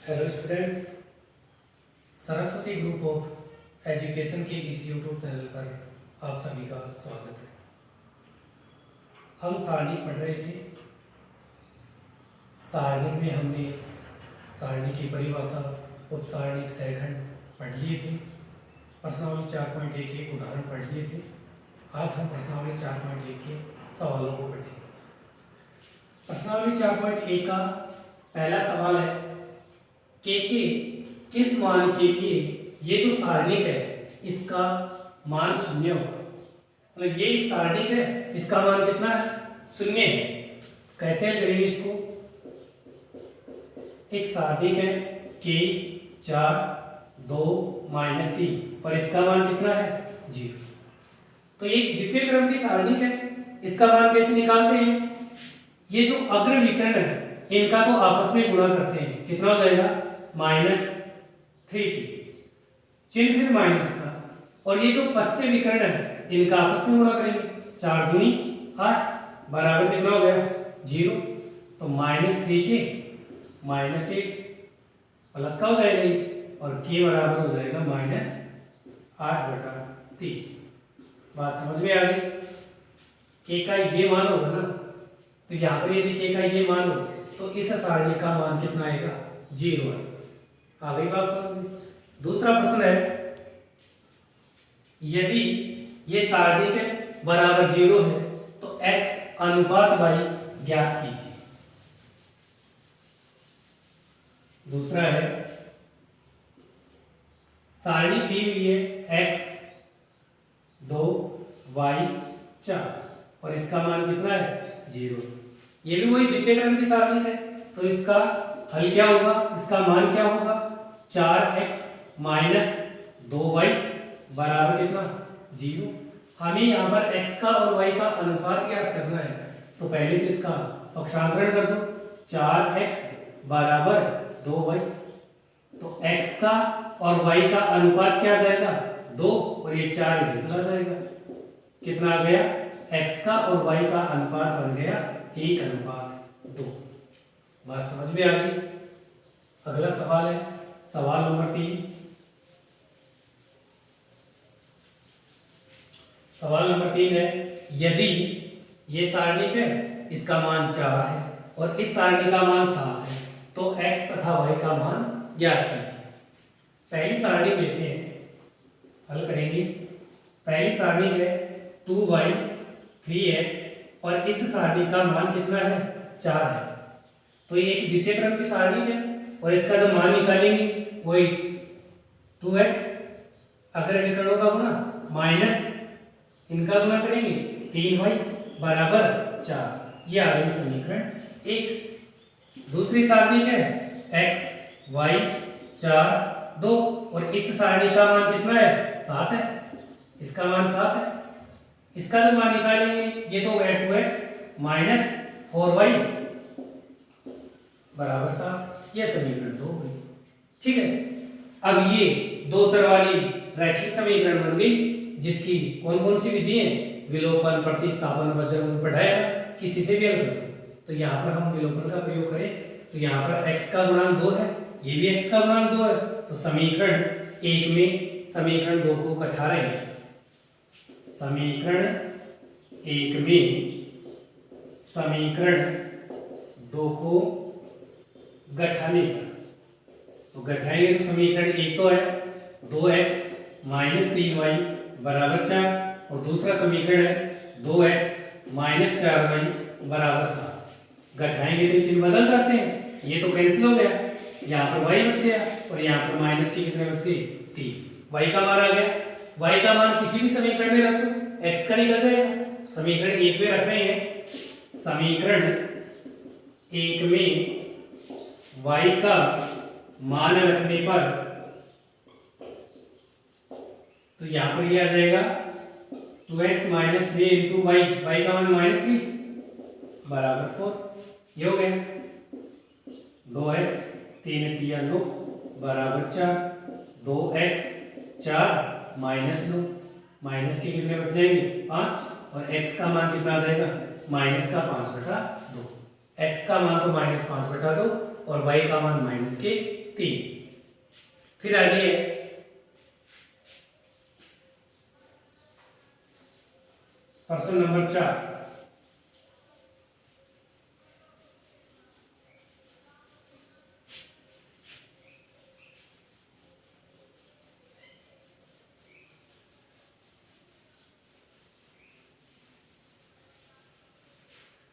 Hello students, Saraswati group of education के इस YouTube channel पर आप सभी का स्वागत है। हम सारणी पढ़ रहे थे। सारणी में हमने सारणी की परिभाषा, उपसारणिक सैखंड पढ़ लिए थे। प्रश्नावली 4.1 के उदाहरण पढ़ लिए थे। आज हम प्रश्नावली 4.1 के सवालों को पढ़ेंगे। प्रश्नावली 4.1 का पहला सवाल है के किस मान के लिए ये जो सारणिक है इसका मान शून्य होगा। मतलब ये एक सारणिक है, इसका मान कितना है? शून्य है। कैसे करेंगे इसको? एक सारणिक है के 4 2 -3 और इसका मान कितना है? 0। तो एक द्वितीय क्रम की सारणिक है, इसका मान कैसे निकालते हैं? ये जो अग्र विकर्ण है इनका तो आपस में गुणा करते हैं। कितना हो जाएगा? -3 की चिन्ह फिर माइनस का, और ये जो पश्चिम विकर्ण है इनका आपस में गुणा करेंगे। 4 दूनी 8 बराबर कितना हो गया? 0। तो -3 के -8 प्लस का हो जाएगा ये, और के बराबर हो जाएगा -8/3। बात समझ में आ गई? के का ये मान होगा ना, तो यहाँ पर यदि के का ये मान हो तो इस सारणी का मान कितना आएगा? 0 आएगा। आ गई बात समझ में? दूसरा प्रश्न है, यदि ये सारणिक है बराबर 0 है तो x अनुपात y ज्ञात कीजिए। दूसरा है, सारणी दी हुई है x 2 y 4 और इसका मान कितना है? 0। ये भी वही द्वितीय क्रम की सारणिक है, तो इसका हल क्या होगा? इसका मान क्या होगा? 4x - 2y बराबर कितना? 0। हमें यहाँ पर x का और y का अनुपात ज्ञात करना है, तो पहले तो इसका पक्षांतरण कर दो। 4x बराबर 2y, तो x का और y का अनुपात क्या आ जाएगा? 2, और ये 4 इधर चला जाएगा। कितना आ गया? x का और y का अनुपात बन गया 1:2। बात समझ में आ गई? अगला सवाल है सवाल नंबर 3। सवाल नंबर 3 है, यदि ये सारणिक है इसका मान 4 है और इस सारणी का मान 7 है तो x तथा y का मान ज्ञात कीजिए। पहली सारणी लेते हैं, हल करेंगे। पहली सारणी है 2y 3x और इस सारणी का मान कितना है? 4 है। तो ये एक द्वितीय क्रम की सारणी है और इसका जो मान निकालेंगे वही 2x अग्र विकर्णों का गुणा माइनस इनका गुणा करेंगे 3y बराबर 4। ये आ गई समीकरण 1। दूसरी सारणी है x y 4 2 और इस सारणी का मान कितना है? 7 है। इसका मान 7 है। इसका जो मान निकालेंगे ये तो हो गया 2x - 4y बराबर 7। यह समीकरण 2 हुई। ठीक है, अब ये दो चर वाली रैखिक समीकरण बन गई, जिसकी कौन कौन सी विधि है? विलोपन, प्रतिस्थापन, वज्रमूल पढ़ाया, किसी से भी हल करो। तो यहाँ पर हम विलोपन का प्रयोग करें तो यहाँ पर x का गुणांक 2 है, ये भी x का गुणांक 2 है, तो समीकरण 1 में समीकरण 2 को गठारें। समीकरण 1 में समीकरण 2 को गठाने पर, तो गठाएंगे तो समीकरण 1 तो है 2x - 3y बराबर 4 और दूसरा समीकरण है 2x - 4y बराबर 7। गठाएंगे तो चिन्ह बदल जाते हैं, ये तो कैंसिल हो गया, यहाँ पर y बच गया और यहाँ पर माइनस की कितने बच गई? 3। y का मान आ गया। y का मान किसी भी समीकरण में रख दो, x का निकल जाएगा। समीकरण 1 में रख रहे हैं, समीकरण 1 में y का मान रखने पर तो यहाँ पर यह आ जाएगा 2x - 3 × y का मान -3 बराबर 4। ये हो गया 2x 3 3 9 बराबर 4, 2x 4 -9 माइनस के कितने बच जाएंगे? 5 और x का मान कितना आ जाएगा? -5/2। x का मान तो -5/2 और y का मान -2 3। फिर आगे प्रश्न नंबर 4।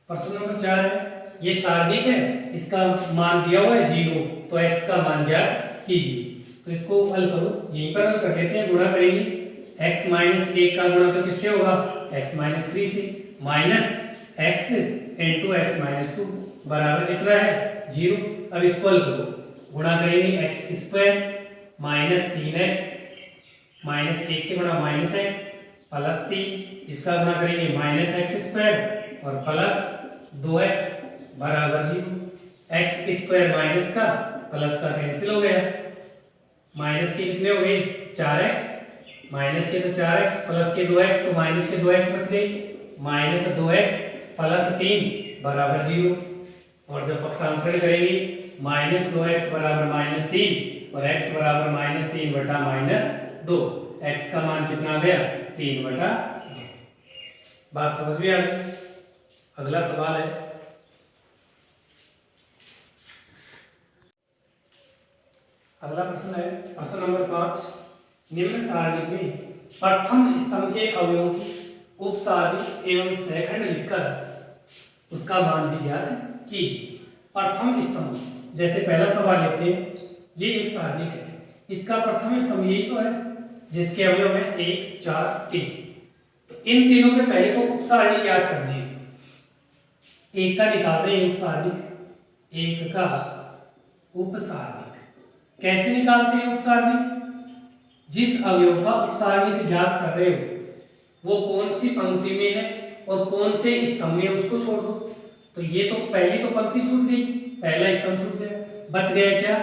प्रश्न नंबर 4 है, ये सारणिक है, इसका मान दिया हुआ है 0, तो x का मान ज्ञात कीजिए। तो इसको हल करो, यहीं पर हल कर देते हैं, गुणा करेंगे। x माइनस 1 का गुणा तो किससे होगा, x माइनस 3 से, minus x into x minus 2 बराबर कितना है 0। अब इसको हल करो, गुणा करेंगे x square minus 3x minus 1 से गुणा माइनस x प्लस 3, इसका गुणा करेंगे माइनस x स्क्वायर और प्लस 2x बराबर 0। x स्क्वायर माइनस का प्लस का कैंसिल हो गया, माइनस के कितने हो गए 4x, माइनस के तो 4x प्लस के 2x, तो माइनस के 2x बच गए, माइनस 2x प्लस 3 बराबर 0। और जब पक्षांतरण करेंगे माइनस 2x बराबर माइनस 3 और x बराबर माइनस 3 बटा माइनस 2, x का मान कितना आ गया 3 बटा 2। बात समझ में आ गई। अगला सवाल है, अगला प्रश्न है प्रश्न नंबर 5। निम्न सारणी में प्रथम स्तंभ के अवयवों की उपसारणी एवं सहखंड लिखकर उसका मान भी ज्ञात कीजिए। प्रथम स्तंभ, जैसे पहला सवाल लेते हैं, ये एक सारणी है, इसका प्रथम स्तंभ यही तो है जिसके अवयव है 1 4 3। तो इन तीनों के पहले तो उपसारणी ज्ञात करनी है। एक का निकाल रहे हैं उपसारणिक, एक का उपसारणिक। कैसे निकालते हैं उपसारणिक, जिस अवयव का उपसारणिक ज्ञात कर रहे हो वो कौन सी पंक्ति में है और कौन से स्तंभ में, उसको छोड़ दो। तो ये तो पहली तो पंक्ति छूट गई, पहला स्तंभ छूट गया, बच गया क्या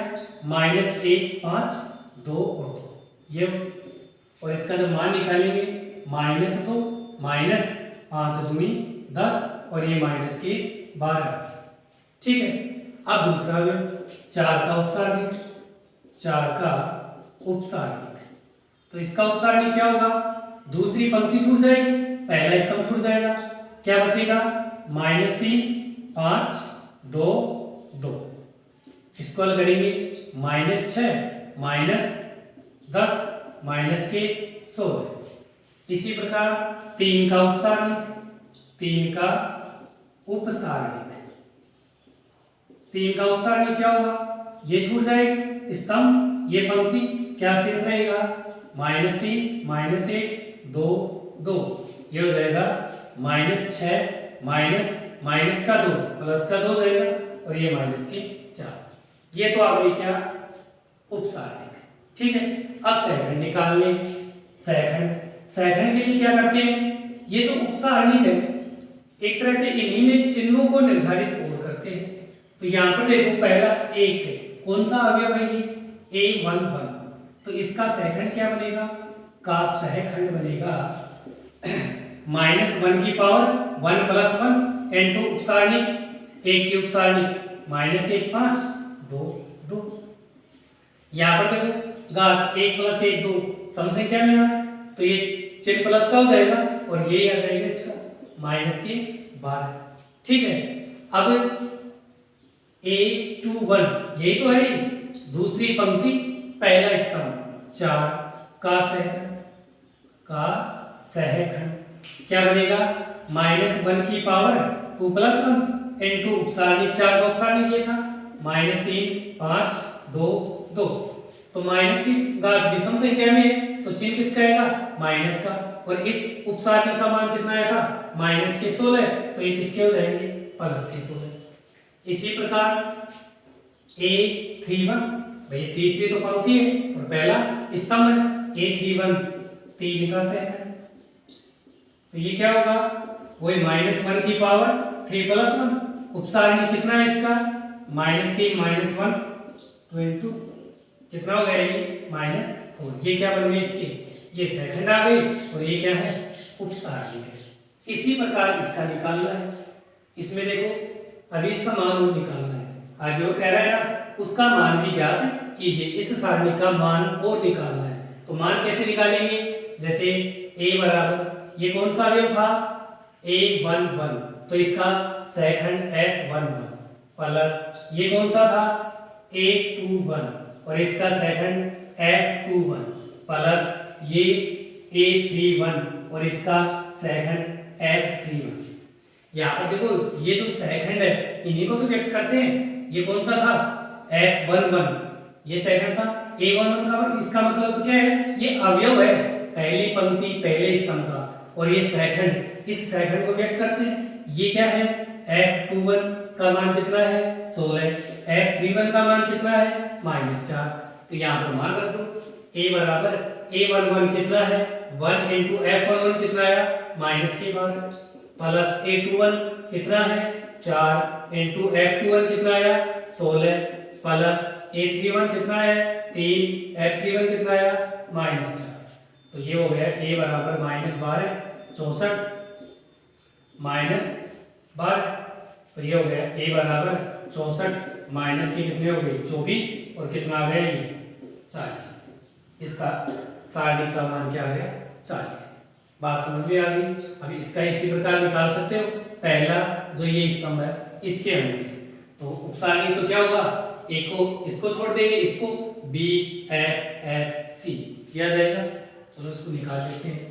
-1 5 2 और 2 ये, और इसका जब मान निकालेंगे -2 माइनस 5 दूनी 10 और ये माइनस के 12। ठीक है। अब दूसरा में 4 का उपसारणिक, 4 का उपसारणिक, तो इसका उपसारणिक क्या होगा, दूसरी पंक्ति छूट जाएगी, पहला स्तंभ छूट जाएगा, क्या बचेगा -3 5 2 2। इसको हल करेंगे -6 माइनस 10 माइनस के 16। इसी प्रकार 3 का उपसारणिक, 3 का उपसारणिक, 3 का उपसारणिक क्या होगा, ये छूट जाएगी स्तंभ, ये पंक्ति, क्या शेष रहेगा -3 -1 2 2, ये हो जाएगा -6 माइनस माइनस का 2 प्लस का 2 हो जाएगा और ये माइनस के 4। ये तो आ गई क्या उपसारणिक। ठीक है। अब सहखंड निकाल लें। सहखंड के लिए क्या करते हैं, ये जो उपसारणिक है एक तरह से इन्हीं में चिन्हों को निर्धारित और करते हैं। तो यहाँ पर देखो पहला एक कौन सा अवयव है ये A1 1, तो इसका सहखंड क्या बनेगा, का सहखंड बनेगा -1 की पावर 1 + 1 इनटू उपसारणिक 1 की उपसारणिक -1 5 2 2। यहाँ पर देखो घात 1 + 1 2 सम संख्या में है, तो ये चिन्ह प्लस का हो जाएगा और ये आ जाएगा इसका -12। ठीक है। अब A21 यही तो है, दूसरी पंक्ति पहला स्तंभ 4 का सहखंड क्या बनेगा, -1 की पावर 2 + 1 इनटू उपसारणिक 4 का उपसारणिक ये था -3 5 2 2। तो माइनस की घात विषम संख्या में है तो चिन्ह किसका आएगा माइनस का, और इस उपसारणिक का मान कितना आया था -16, तो ये किसके हो जाएंगे +16। इसी प्रकार A31, भाई तीसरी तो पंक्ति है और पहला स्तंभ है, A31 3 का सहखंड, तो ये क्या होगा वही -1 की पावर 3 + 1, उपसारणिक कितना है इसका -3 -1 22, कितना हो गया ये -4। ये क्या बन गए इसके, ये सहखंड आ गई और ये क्या है उपसारणिक है। इसी प्रकार इसका निकालना है। इसमें देखो अभी इसका मान निकालना है, आगे वो कह रहा है ना उसका मान भी ज्ञात कीजिए। इस सारणी का मान और निकालना है। तो मान कैसे निकालेंगे? जैसे a बराबर ये कौन सा अवयव था a11, तो इसका सेकंड f11 प्लस ये कौन सा था a21 और इसका सेकंड f21 प्लस ये a31 और इसका सेकंड f31। यहाँ पर देखो ये जो सेकंड है इन्हीं को तो व्यक्त करते हैं। ये कौन सा था f11, ये सेकंड था a11 का, इसका मतलब तो क्या है ये अवयव है पहली पंक्ति पहले स्तंभ का, और ये सेकंड इस सेकंड को व्यक्त करते हैं। ये क्या है f21 का मान कितना है 16, f31 का मान कितना है -4। तो यहाँ पर मान रख दो a बराबर a11 कितना है 1 इंटू f11 कितना आया माइनस के पावर प्लस a21 कितना है 4 इंटू f21 कितना आया 16 प्लस a31 कितना है 3 f31 कितना आया -4। तो ये हो गया a बराबर -12 64 -12। तो ये हो गया a बराबर 64 माइनस के कितने हो गए 24 और कितना आ गया ये 40। इसका सारणी का मान क्या आ गया 40। बात समझ में आ गई। अब इसका इसी प्रकार निकाल सकते हो। पहला जो ये स्तंभ है इसके अनुदिश, तो उपसारणी तो क्या होगा a को इसको छोड़ देंगे, इसको b f c किया जाएगा। चलो इसको निकाल लेते हैं।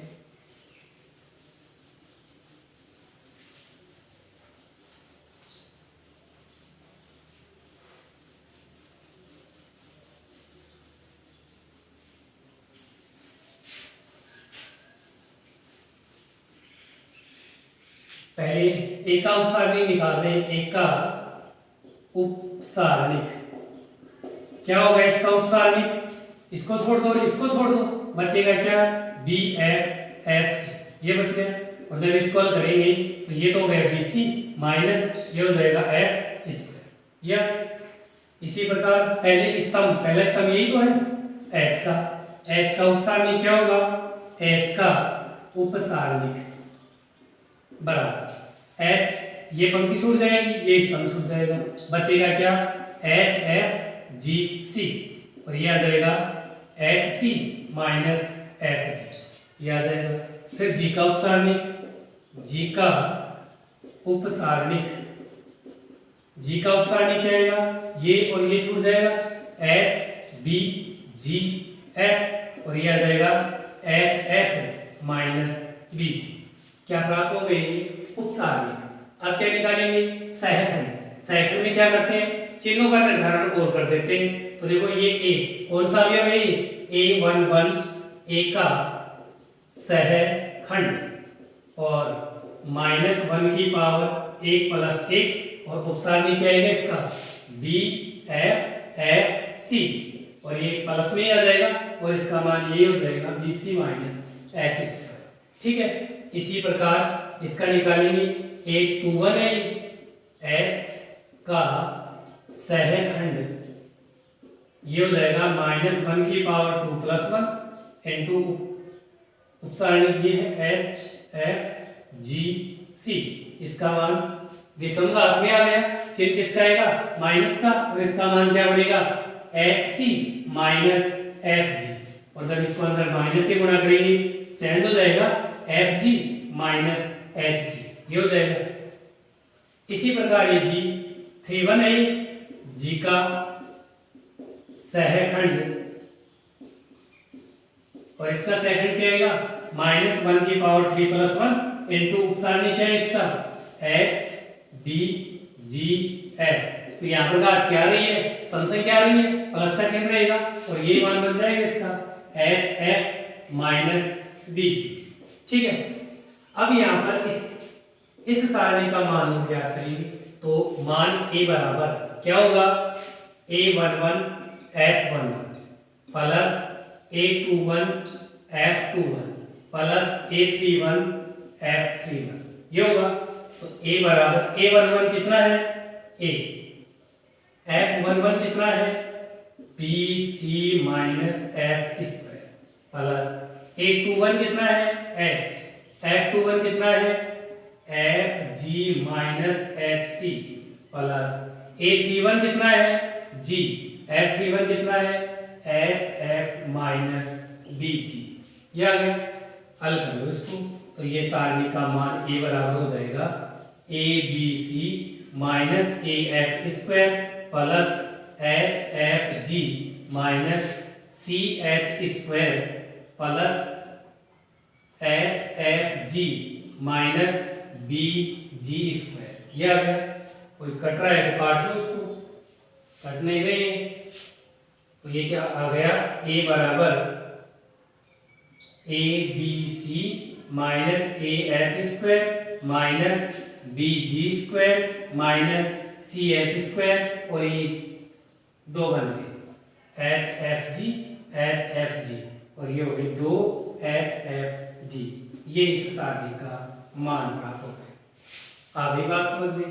पहले एक का उपसारणिक निकाल रहे हैं। एक का उपसारणिक क्या होगा इसका उपसारणिक, इसको छोड़ दो और इसको छोड़ दो, बचेगा क्या बी एफ एफ सी, ये बच गया। और जब इसको हल करेंगे तो ये तो हो गया बी सी माइनस ये हो जाएगा एफ स्क्वायर। या इसी प्रकार पहले स्तंभ, पहला स्तंभ यही तो है एच का, एच का उपसारणिक क्या होगा एच का उपसारणिक बराबर एच, ये पंक्ति छूट जाएगी ये स्तंभ छूट जाएगा, बचेगा क्या एच एफ जी सी और ये आ जाएगा H C minus F G, ये आ जाएगा। फिर जी का उपसारणिक, जी का उपसारणिक, जी का उपसारणिक क्या आएगा ये और ये छूट जाएगा एच बी जी एफ और ये आ जाएगा एच एफ माइनस बी जी। क्या प्राप्त हो गई उपसारणिक। अब क्या निकालेंगे सहखंड। सहखंड में क्या करते हैं चिन्हों का निर्धारण और कर देते हैं। तो देखो ये ए कौन सा अवयव है a11 a का सहखंड और -1 की पावर 1 प्लस 1 और उपसारणिक क्या आएगा इसका बी एफ एफ सी और ये प्लस में ही आ जाएगा और इसका मान ये हो जाएगा B C minus F square. ठीक है, इसी प्रकार इसका निकालेंगे a21 है h का सहखंड, ये हो जाएगा -1 की पावर 2 प्लस 1 इंटू उपसारणिक ये है एच एफ जी सी, इसका मान विषम घात में आ गया, चिन्ह किसका आएगा माइनस का और इसका मान क्या बनेगा H C minus F G और जब इसको अंदर माइनस से गुणा करेंगे चेंज हो जाएगा F G minus H C, ये हो जाएगा। इसी प्रकार ये जी 31 है जी का सहखंड और इसका सहखंड क्या आएगा -1 की पावर 3 प्लस 1 इंटू उपसारणिक क्या है इसका एच बी जी एफ। तो यहाँ पर घात क्या आ रही है समसंख्या क्या आ रही है प्लस का चिन्ह रहेगा और ये मान बन जाएगा इसका एच एफ माइनस बी जी। ठीक है, अब यहाँ पर इस सारणी का मान हम ज्ञात करेंगे। तो मान a बराबर क्या होगा a11 f11 plus a21 f21 plus a31 f31, ये होगा। तो a बराबर a11 कितना है a, f11 कितना है b c minus F square plus a21 कितना है h, f21 कितना है F G minus H C plus a31 कितना है जी, F31 कितना है, HF माइनस BG, ये आ गया। हल कर लो इसको, तो ये सारणी का मान A बराबर हो जाएगा ABC minus AF square plus HFG minus CH square plus HFG minus BG square, ये आ गया। कोई कट रहा है तो काट लो उसको, कट नहीं रहे हैं, तो ये क्या आ गया, A बराबर ABC minus AF square minus BG square minus CH square, और ये दो बन गए HFG और ये हो गए 2HFG, ये इस सारणी का मान प्राप्त हो गए। आ गई बात समझ में।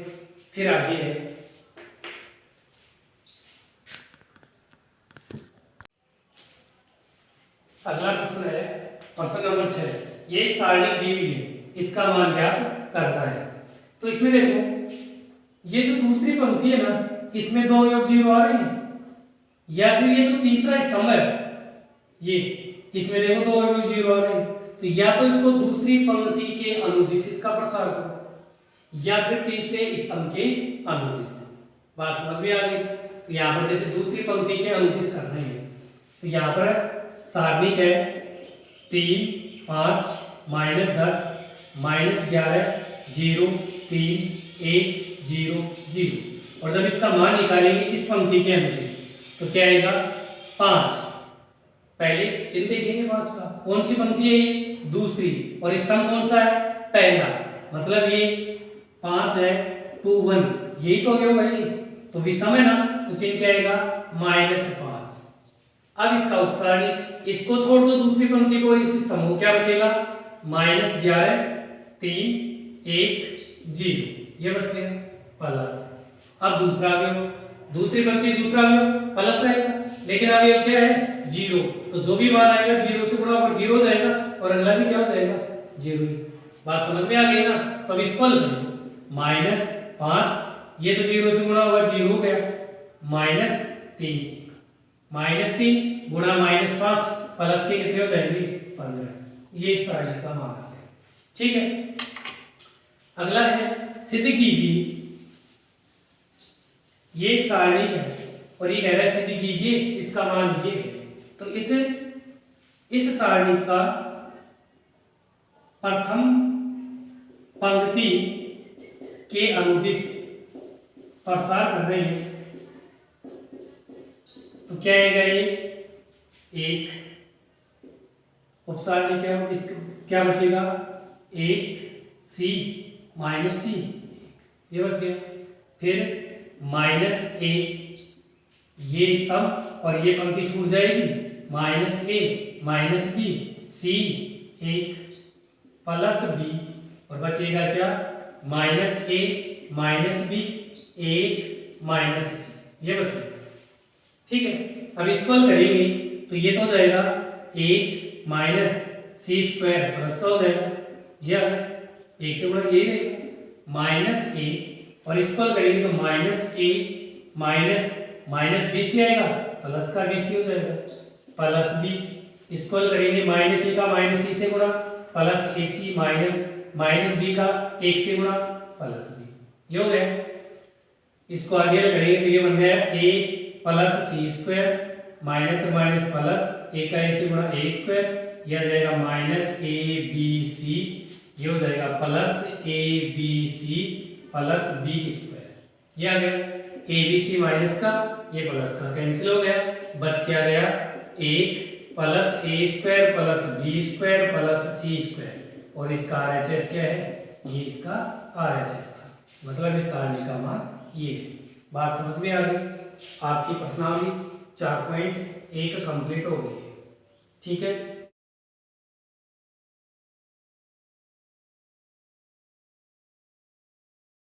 फिर आगे है अगला प्रश्न है प्रश्न नंबर 6। ये एक सारणी दी हुई है, इसका मान ज्ञात करना है। तो इसमें देखो, ये जो दूसरी पंक्ति है ना, इसमें 2 योग 0 आ रहे हैं, या फिर ये जो तीसरा स्तंभ है, ये इसमें देखो 2 योग 0 आ रहे हैं, तो या तो इसको दूसरी पंक्ति के अनुदिश इसका प्रसार करो, या फिर तीसरे स्तंभ के अनुदिश। बात समझ में आ गई। तो यहाँ पर जैसे दूसरी पंक्ति के अनुदिश कर रहे हैं, तो यहाँ पर सारणी है 3 5 -10 -11 0 3 1 0 0, और जब इसका मान निकालेंगे इस पंक्ति के अनुदिश, तो क्या आएगा 5। पहले चिन्ह देखेंगे 5 का, कौन सी पंक्ति है ये, दूसरी, और स्तंभ कौन सा है, पहला, मतलब ये 5 है 2 1, यही तो हो भाई, तो विषम है ना, तो चिन्ह क्या आएगा -5। अब इसका उत्सारणी, इसको छोड़ दो दूसरी पंक्ति को और इस स्तंभ को, क्या बचेगा -11 3 1 0, ये बच गया प्लस। अब दूसरा अवयव, दूसरी पंक्ति दूसरा अवयव प्लस रहेगा, लेकिन अवयव क्या है 0, तो जो भी मान आएगा 0 से गुणा पर 0 हो जाएगा, और अगला भी क्या हो जाएगा 0। बात समझ में आ गई ना। तो अब इसको हल करो, -5, ये तो 0 से गुणा होगा 0 हो गया, -3 गुणा -5 प्लस के कितने हो जाएंगे 15, ये इस सारणी का मान आ गया। ठीक है, अगला है सिद्ध कीजिए। ये एक सारणी है और ये कह रहा है सिद्ध कीजिए इसका मान ये है। तो इस सारणी का प्रथम पंक्ति के अनुदिश प्रसार कर रहे हैं, तो क्या आएगा ये 1, उपसारणी क्या बचेगा 1C -C, ये बच गया। फिर -A, ये स्तंभ और ये पंक्ति छूट जाएगी, -A -B C 1 plus B, और बचेगा क्या -A -B 1 -C, ये बच गया। ठीक है, अब इसको हल करेंगे तो ये तो हो जाएगा 1 -C स्क्वायर प्लस का हो जाएगा, ये आ गया, 1 से गुणा ये रहेगा -A, और इसको हल करेंगे तो -A -BC आएगा, प्लस का BC हो जाएगा, प्लस B, इसको हल करेंगे -A का -C से गुणा प्लस AC -B का 1 से गुणा प्लस B, ये हो गया। इसको आगे हल करेंगे तो ये बन गया A plus C square minus plus A का A से गुणा A स्क्वायर, यह आ जाएगा -ABC, ये हो जाएगा plus ABC plus B square, ये आ गया। ABC माइनस का ये प्लस का कैंसिल हो गया, बच क्या गया 1 plus A square plus B square plus C square, और इसका RHS क्या है, ये इसका RHS था, मतलब इस सारणी का मान ये है। बात समझ में आ गई। आपकी प्रश्नावली 4.1 कंप्लीट हो गई है। ठीक है।